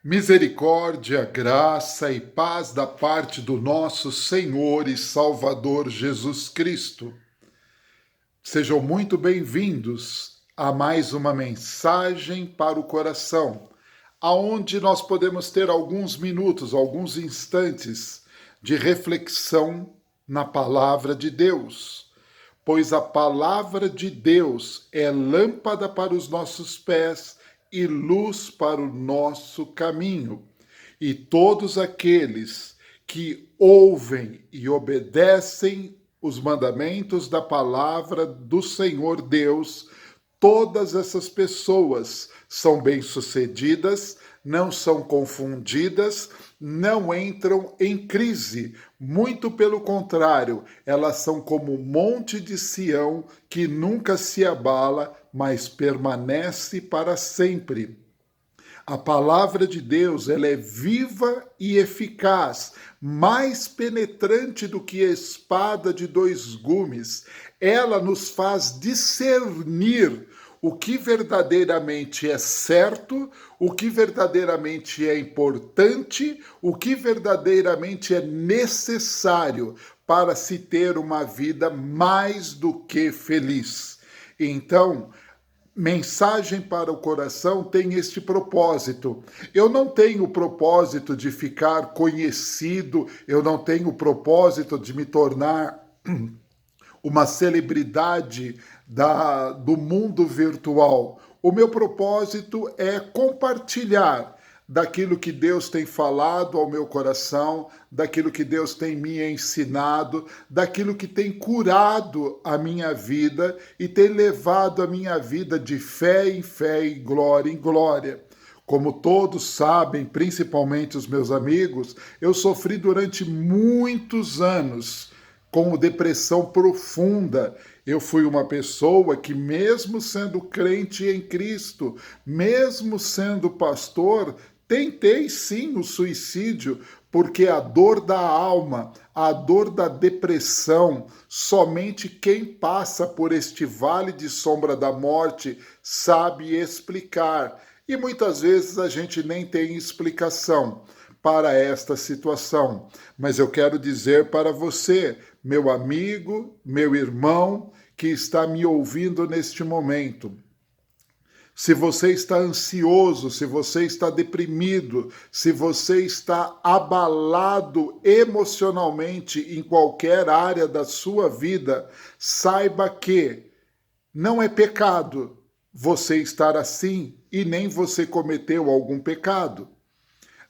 Misericórdia, graça e paz da parte do nosso Senhor e Salvador Jesus Cristo. Sejam muito bem-vindos a mais uma mensagem para o coração, aonde nós podemos ter alguns minutos, alguns instantes de reflexão na palavra de Deus, pois a palavra de Deus é lâmpada para os nossos pés e luz para o nosso caminho. E todos aqueles que ouvem e obedecem os mandamentos da palavra do Senhor Deus, todas essas pessoas são bem-sucedidas, não são confundidas, não entram em crise. Muito pelo contrário, elas são como o monte de Sião que nunca se abala, mas permanece para sempre. A palavra de Deus, ela é viva e eficaz, mais penetrante do que a espada de dois gumes. Ela nos faz discernir o que verdadeiramente é certo, o que verdadeiramente é importante, o que verdadeiramente é necessário para se ter uma vida mais do que feliz. Então, Mensagem para o Coração tem este propósito. Eu não tenho o propósito de ficar conhecido, eu não tenho o propósito de me tornar uma celebridade do mundo virtual. O meu propósito é compartilhar daquilo que Deus tem falado ao meu coração, daquilo que Deus tem me ensinado, daquilo que tem curado a minha vida e tem levado a minha vida de fé em fé e glória em glória. Como todos sabem, principalmente os meus amigos, eu sofri durante muitos anos com depressão profunda. Eu fui uma pessoa que, mesmo sendo crente em Cristo, mesmo sendo pastor, tentei sim o suicídio, porque a dor da alma, a dor da depressão, somente quem passa por este vale de sombra da morte sabe explicar. E muitas vezes a gente nem tem explicação para esta situação. Mas eu quero dizer para você, meu amigo, meu irmão, que está me ouvindo neste momento, se você está ansioso, se você está deprimido, se você está abalado emocionalmente em qualquer área da sua vida, saiba que não é pecado você estar assim e nem você cometeu algum pecado.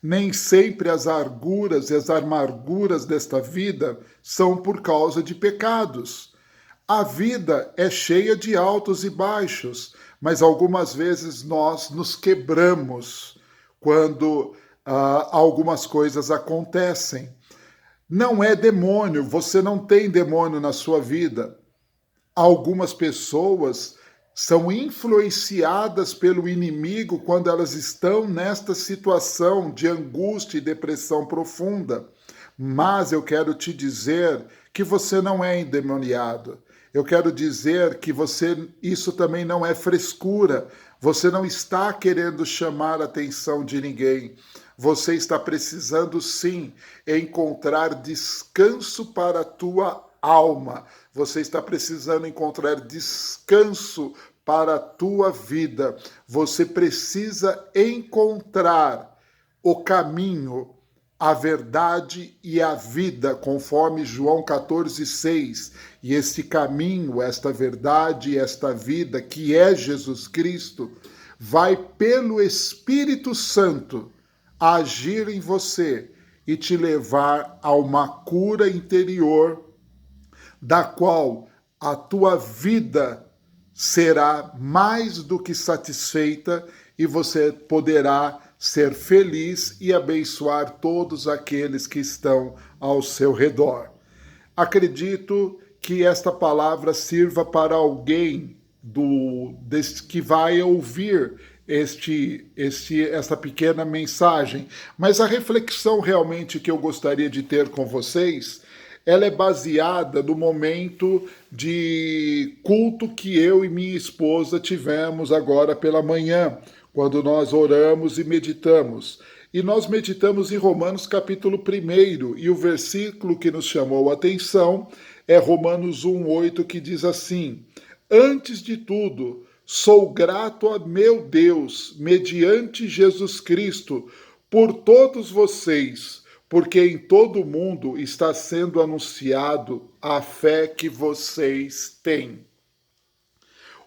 Nem sempre as arguras e as amarguras desta vida são por causa de pecados. A vida é cheia de altos e baixos, mas algumas vezes nós nos quebramos quando algumas coisas acontecem. Não é demônio, você não tem demônio na sua vida. Algumas pessoas são influenciadas pelo inimigo quando elas estão nesta situação de angústia e depressão profunda. Mas eu quero te dizer que você não é endemoniado. Eu quero dizer que isso também não é frescura. Você não está querendo chamar a atenção de ninguém. Você está precisando sim encontrar descanso para a tua alma. Você está precisando encontrar descanso para a tua vida. Você precisa encontrar o caminho, a verdade e a vida, conforme João 14,6. E esse caminho, esta verdade e esta vida, que é Jesus Cristo, vai pelo Espírito Santo agir em você e te levar a uma cura interior, da qual a tua vida será mais do que satisfeita e você poderá ser feliz e abençoar todos aqueles que estão ao seu redor. Acredito que esta palavra sirva para alguém que vai ouvir esta pequena mensagem. Mas a reflexão realmente que eu gostaria de ter com vocês, ela é baseada no momento de culto que eu e minha esposa tivemos agora pela manhã, quando nós oramos e meditamos. E nós meditamos em Romanos capítulo 1, e o versículo que nos chamou a atenção é Romanos 1:8, que diz assim: antes de tudo, sou grato a meu Deus, mediante Jesus Cristo, por todos vocês, porque em todo o mundo está sendo anunciado a fé que vocês têm.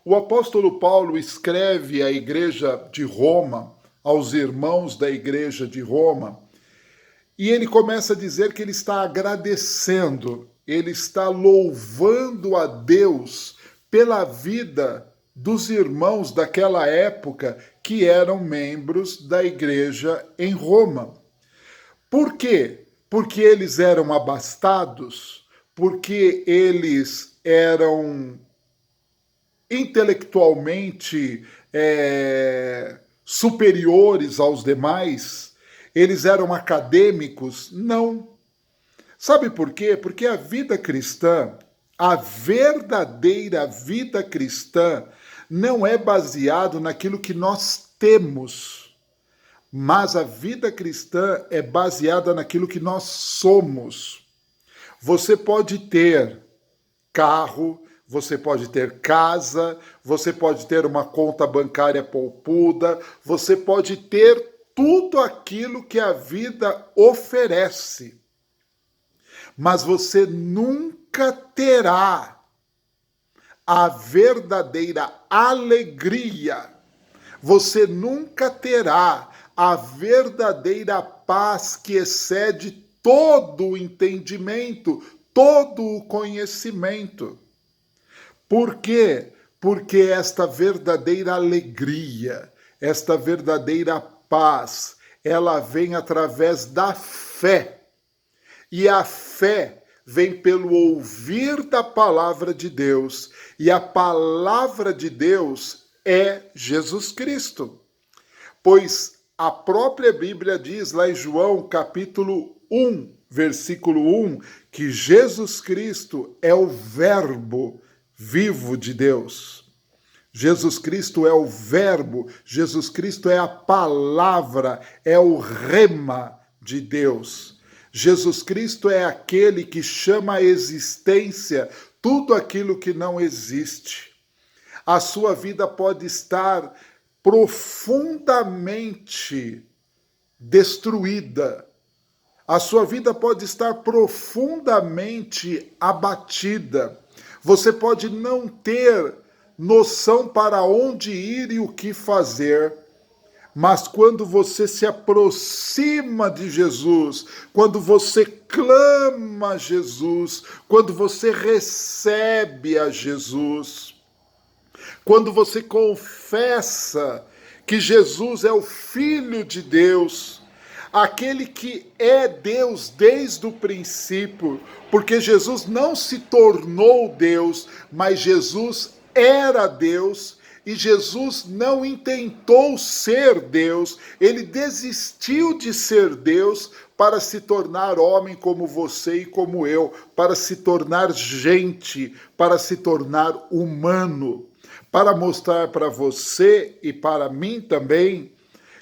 O apóstolo Paulo escreve à igreja de Roma, aos irmãos da igreja de Roma, e ele começa a dizer que ele está agradecendo, ele está louvando a Deus pela vida dos irmãos daquela época que eram membros da igreja em Roma. Por quê? Porque eles eram abastados, porque eles eram intelectualmente superiores aos demais, eles eram acadêmicos? Não. Sabe por quê? Porque a vida cristã, a verdadeira vida cristã, não é baseado naquilo que nós temos, mas a vida cristã é baseada naquilo que nós somos. Você pode ter carro, você pode ter casa, você pode ter uma conta bancária poupuda, você pode ter tudo aquilo que a vida oferece, mas você nunca terá a verdadeira alegria, você nunca terá a verdadeira paz que excede todo o entendimento, todo o conhecimento. Por quê? Porque esta verdadeira alegria, esta verdadeira paz, ela vem através da fé. E a fé vem pelo ouvir da palavra de Deus. E a palavra de Deus é Jesus Cristo. Pois a própria Bíblia diz lá em João capítulo 1, versículo 1, que Jesus Cristo é o Verbo vivo de Deus. Jesus Cristo é o Verbo, Jesus Cristo é a palavra, é o rema de Deus. Jesus Cristo é aquele que chama à existência tudo aquilo que não existe. A sua vida pode estar profundamente destruída. A sua vida pode estar profundamente abatida. Você pode não ter noção para onde ir e o que fazer. Mas quando você se aproxima de Jesus, quando você clama a Jesus, quando você recebe a Jesus, quando você confessa que Jesus é o Filho de Deus, aquele que é Deus desde o princípio, porque Jesus não se tornou Deus, mas Jesus era Deus. E Jesus não intentou ser Deus, ele desistiu de ser Deus para se tornar homem como você e como eu, para se tornar gente, para se tornar humano, para mostrar para você e para mim também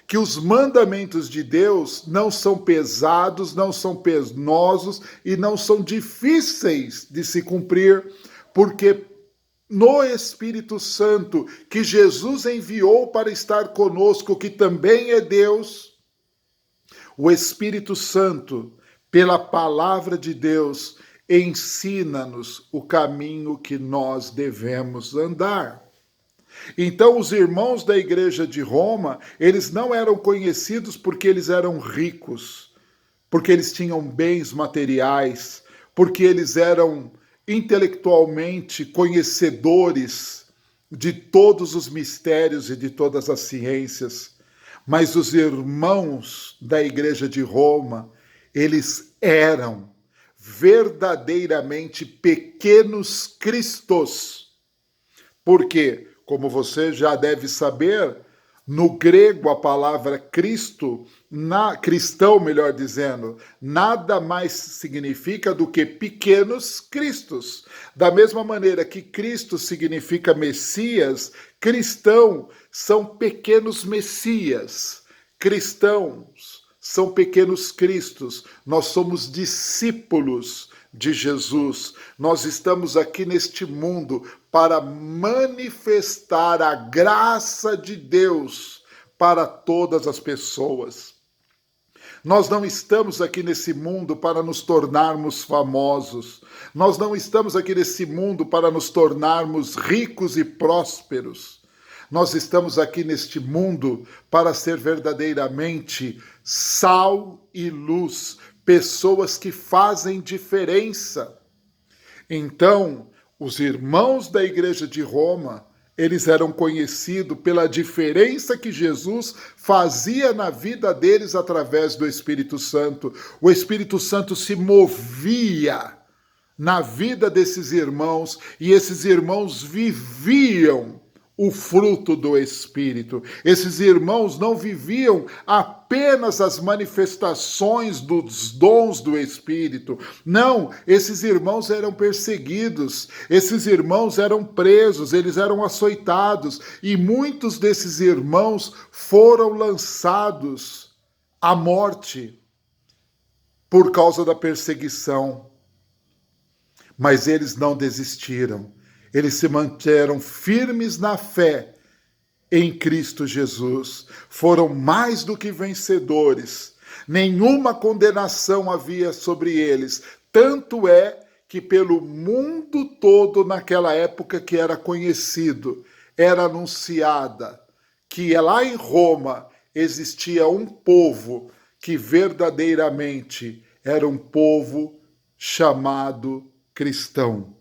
que os mandamentos de Deus não são pesados, não são penosos e não são difíceis de se cumprir, porque no Espírito Santo, que Jesus enviou para estar conosco, que também é Deus, o Espírito Santo, pela palavra de Deus, ensina-nos o caminho que nós devemos andar. Então, os irmãos da igreja de Roma, eles não eram conhecidos porque eles eram ricos, porque eles tinham bens materiais, porque eles eram intelectualmente conhecedores de todos os mistérios e de todas as ciências, mas os irmãos da igreja de Roma, eles eram verdadeiramente pequenos cristos. Por quê? Como você já deve saber, No grego, a palavra Cristo, cristão, melhor dizendo, nada mais significa do que pequenos cristos. Da mesma maneira que Cristo significa Messias, cristão são pequenos messias. Cristãos são pequenos cristos. Nós somos discípulos de Jesus. Nós estamos aqui neste mundo para manifestar a graça de Deus para todas as pessoas. Nós não estamos aqui nesse mundo para nos tornarmos famosos. Nós não estamos aqui nesse mundo para nos tornarmos ricos e prósperos. Nós estamos aqui neste mundo para ser verdadeiramente sal e luz, pessoas que fazem diferença. Então, os irmãos da Igreja de Roma, eles eram conhecidos pela diferença que Jesus fazia na vida deles através do Espírito Santo. O Espírito Santo se movia na vida desses irmãos e esses irmãos viviam o fruto do Espírito. Esses irmãos não viviam apenas as manifestações dos dons do Espírito. Não, esses irmãos eram perseguidos, esses irmãos eram presos, eles eram açoitados, e muitos desses irmãos foram lançados à morte por causa da perseguição. Mas eles não desistiram. Eles se mantiveram firmes na fé em Cristo Jesus. Foram mais do que vencedores. Nenhuma condenação havia sobre eles. Tanto é que pelo mundo todo, naquela época que era conhecido, era anunciada que lá em Roma existia um povo que verdadeiramente era um povo chamado cristão.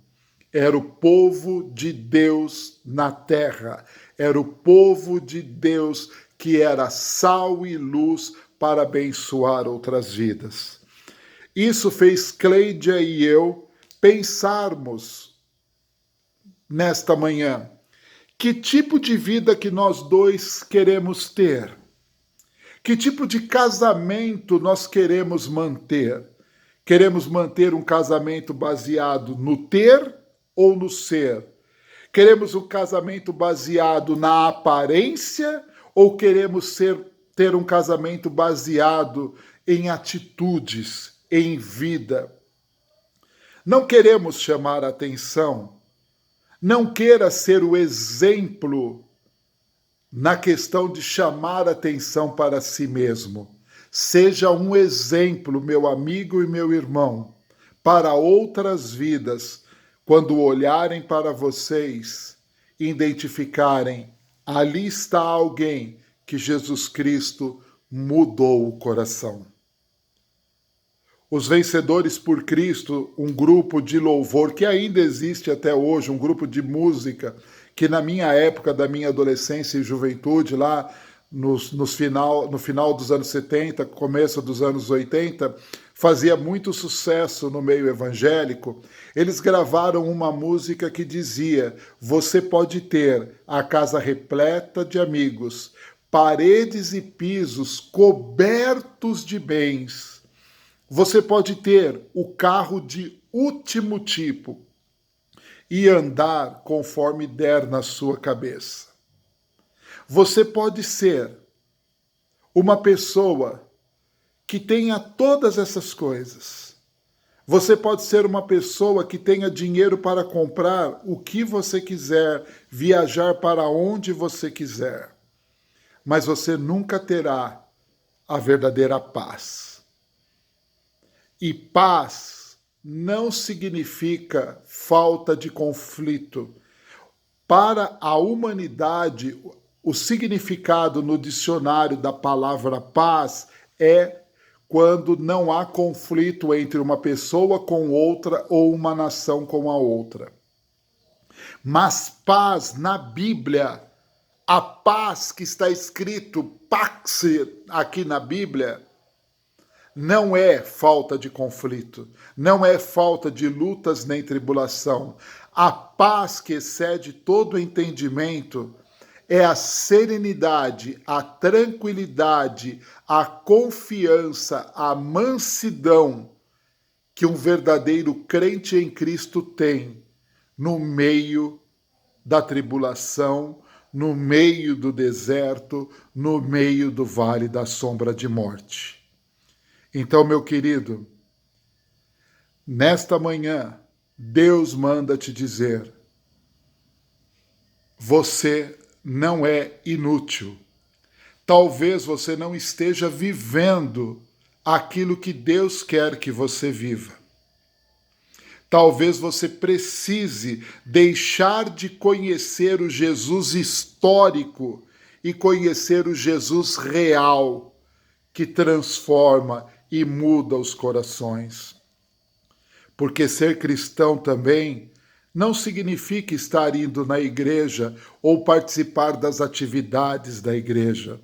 Era o povo de Deus na terra. Era o povo de Deus que era sal e luz para abençoar outras vidas. Isso fez Cleidia e eu pensarmos nesta manhã que tipo de vida que nós dois queremos ter. Que tipo de casamento nós queremos manter? Queremos manter um casamento baseado no ter ou no ser? Queremos um casamento baseado na aparência ou queremos ter um casamento baseado em atitudes, em vida? Não queremos chamar a atenção. Não queira ser o exemplo na questão de chamar a atenção para si mesmo. Seja um exemplo, meu amigo e meu irmão, para outras vidas, quando olharem para vocês e identificarem, ali está alguém que Jesus Cristo mudou o coração. Os Vencedores por Cristo, um grupo de louvor que ainda existe até hoje, um grupo de música que na minha época da minha adolescência e juventude, lá no final dos anos 70, começo dos anos 80, fazia muito sucesso no meio evangélico. Eles gravaram uma música que dizia: você pode ter a casa repleta de amigos, paredes e pisos cobertos de bens. Você pode ter o carro de último tipo e andar conforme der na sua cabeça. Você pode ser uma pessoa que tenha todas essas coisas. Você pode ser uma pessoa que tenha dinheiro para comprar o que você quiser, viajar para onde você quiser. Mas você nunca terá a verdadeira paz. E paz não significa falta de conflito. Para a humanidade, o significado no dicionário da palavra paz é quando não há conflito entre uma pessoa com outra ou uma nação com a outra. Mas paz na Bíblia, a paz que está escrito pax aqui na Bíblia, não é falta de conflito, não é falta de lutas nem tribulação. A paz que excede todo entendimento é a serenidade, a tranquilidade, a confiança, a mansidão que um verdadeiro crente em Cristo tem no meio da tribulação, no meio do deserto, no meio do vale da sombra de morte. Então, meu querido, nesta manhã, Deus manda te dizer: você não é inútil. Talvez você não esteja vivendo aquilo que Deus quer que você viva. Talvez você precise deixar de conhecer o Jesus histórico e conhecer o Jesus real, que transforma e muda os corações. Porque ser cristão também não significa estar indo na igreja ou participar das atividades da igreja.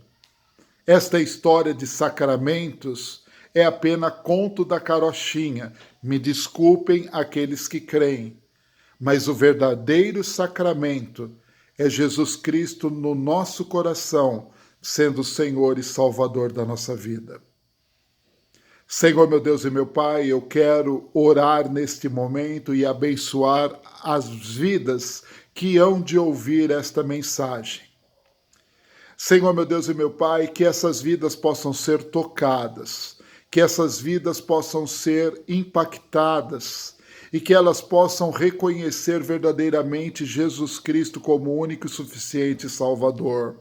Esta história de sacramentos é apenas conto da carochinha. Me desculpem aqueles que creem, mas o verdadeiro sacramento é Jesus Cristo no nosso coração, sendo o Senhor e Salvador da nossa vida. Senhor, meu Deus e meu Pai, eu quero orar neste momento e abençoar as vidas que hão de ouvir esta mensagem. Senhor, meu Deus e meu Pai, que essas vidas possam ser tocadas, que essas vidas possam ser impactadas e que elas possam reconhecer verdadeiramente Jesus Cristo como único e suficiente Salvador.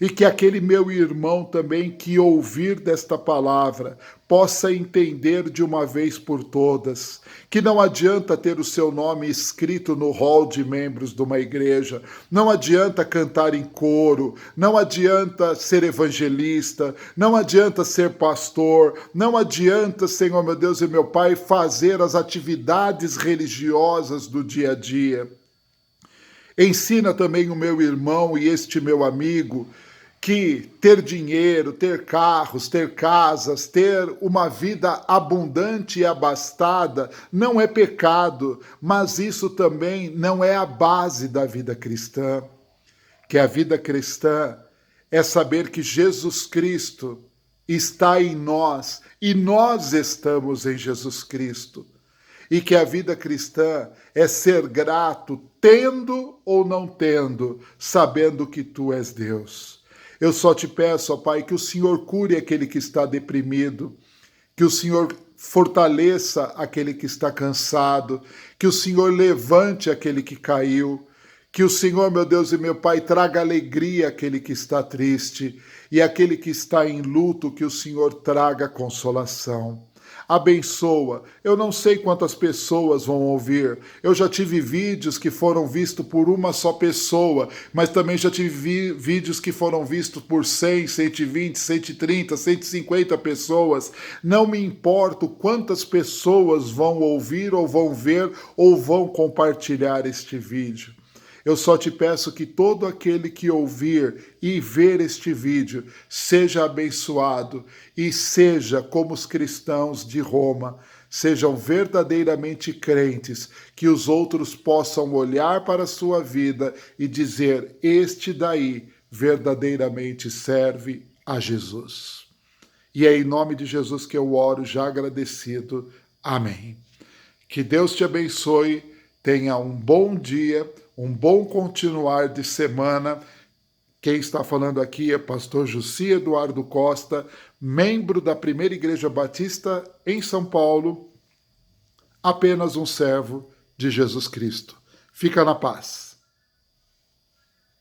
E que aquele meu irmão também que ouvir desta palavra possa entender de uma vez por todas que não adianta ter o seu nome escrito no hall de membros de uma igreja, não adianta cantar em coro, não adianta ser evangelista, não adianta ser pastor, não adianta, Senhor meu Deus e meu Pai, fazer as atividades religiosas do dia a dia. Ensina também o meu irmão e este meu amigo que ter dinheiro, ter carros, ter casas, ter uma vida abundante e abastada não é pecado, mas isso também não é a base da vida cristã. Que a vida cristã é saber que Jesus Cristo está em nós e nós estamos em Jesus Cristo. E que a vida cristã é ser grato, tendo ou não tendo, sabendo que tu és Deus. Eu só te peço, ó Pai, que o Senhor cure aquele que está deprimido, que o Senhor fortaleça aquele que está cansado, que o Senhor levante aquele que caiu, que o Senhor, meu Deus e meu Pai, traga alegria àquele que está triste e aquele que está em luto, que o Senhor traga consolação. Abençoa. Eu não sei quantas pessoas vão ouvir. Eu já tive vídeos que foram vistos por uma só pessoa, mas também já tive vídeos que foram vistos por 100, 120, 130, 150 pessoas. Não me importa quantas pessoas vão ouvir ou vão ver ou vão compartilhar este vídeo. Eu só te peço que todo aquele que ouvir e ver este vídeo seja abençoado e seja como os cristãos de Roma, sejam verdadeiramente crentes, que os outros possam olhar para a sua vida e dizer: este daí verdadeiramente serve a Jesus. E é em nome de Jesus que eu oro, já agradecido. Amém. Que Deus te abençoe, tenha um bom dia, um bom continuar de semana. Quem está falando aqui é pastor Jussi Eduardo Costa, membro da Primeira Igreja Batista em São Paulo, apenas um servo de Jesus Cristo. Fica na paz.